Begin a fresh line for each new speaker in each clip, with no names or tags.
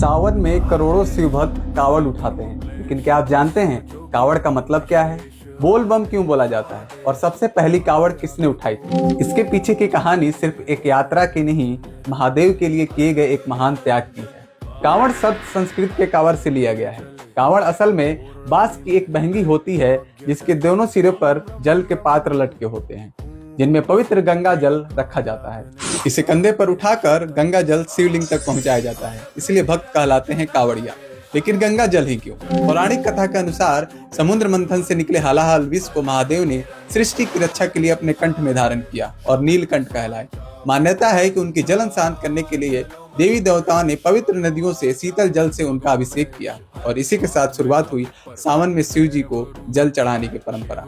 सावन में करोड़ों शिव भक्त कावड़ उठाते हैं, लेकिन क्या आप जानते हैं कावड़ का मतलब क्या है? बोल बम क्यों बोला जाता है और सबसे पहली कावड़ किसने उठाई थी? इसके पीछे की कहानी सिर्फ एक यात्रा की नहीं, महादेव के लिए किए गए एक महान त्याग की है। कावड़ शब्द संस्कृत के कावड़ से लिया गया है। कावड़ असल में बांस की एक बहंगी होती है जिसके दोनों सिरों पर जल के पात्र लटके होते हैं, जिनमें पवित्र गंगा जल रखा जाता है। इसे कंधे पर उठाकर गंगा जल शिवलिंग तक पहुंचाया जाता है, इसलिए भक्त कहलाते हैं कावड़िया। लेकिन गंगा जल ही क्यों? पौराणिक कथा के अनुसार समुद्र मंथन से निकले हलाहल विष को महादेव ने सृष्टि की रक्षा के लिए अपने कंठ में धारण किया और नीलकंठ कहलाए। मान्यता है कि उनकी जलन शांत करने के लिए देवी देवताओं ने पवित्र नदियों से शीतल जल से उनका अभिषेक किया और इसी के साथ शुरुआत हुई सावन में शिव जी को जल चढ़ाने की परंपरा।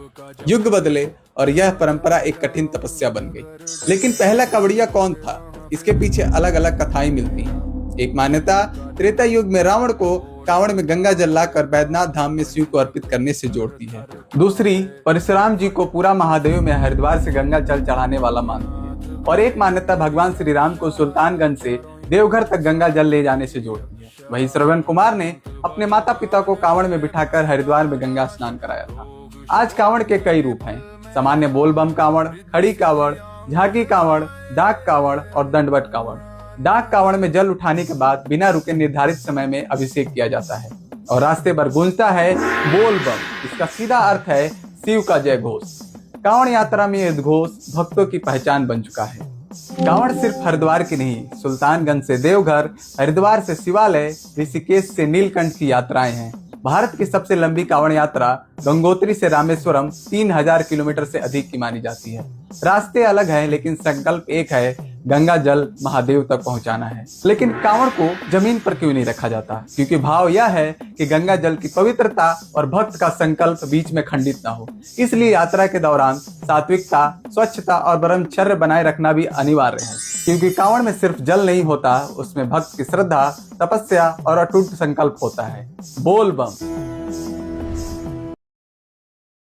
युग बदले और यह परंपरा एक कठिन तपस्या बन गई। लेकिन पहला कावड़िया कौन था? इसके पीछे अलग अलग कथाएं मिलती हैं। एक मान्यता त्रेता युग में रावण को कावड़ में गंगा जल लाकर बैद्यनाथ धाम में शिव को अर्पित करने से जोड़ती है। दूसरी परशुराम जी को पूरा महादेव में हरिद्वार से गंगा जल चढ़ाने वाला मानती है। और एक मान्यता भगवान श्री राम को सुल्तानगंज से देवघर तक गंगा जल ले जाने से जोड़ती है। वहीं श्रवण कुमार ने अपने माता पिता को कावड़ में बिठाकर हरिद्वार में गंगा स्नान कराया था। आज कावड़ के कई रूप हैं। सामान्य बोल बम कावड़, खड़ी कावड़, झांकी कावड़, डाक कावड़ और दंडवत कावड़। डाक कावड़ में जल उठाने के बाद बिना रुके निर्धारित समय में अभिषेक किया जाता है और रास्ते भर गूंजता है बोल बम। इसका सीधा अर्थ है शिव का जय घोष। कावड़ यात्रा में यह घोष भक्तों की पहचान बन चुका है। कावड़ सिर्फ हरिद्वार की नहीं, सुल्तानगंज से देवघर, हरिद्वार से शिवालय, ऋषिकेश से नीलकंठ की यात्राएं हैं। भारत की सबसे लंबी कावड़ यात्रा गंगोत्री से रामेश्वरम 3000 किलोमीटर से अधिक की मानी जाती है। रास्ते अलग हैं, लेकिन संकल्प एक है, गंगा जल महादेव तक पहुंचाना है। लेकिन कावड़ को जमीन पर क्यों नहीं रखा जाता? क्योंकि भाव यह है कि गंगा जल की पवित्रता और भक्त का संकल्प बीच में खंडित ना हो। इसलिए यात्रा के दौरान सात्विकता, स्वच्छता और ब्रह्मचर्य बनाए रखना भी अनिवार्य है। क्योंकि कावड़ में सिर्फ जल नहीं होता, उसमें भक्त की श्रद्धा, तपस्या और अटूट संकल्प होता है। बोल बम।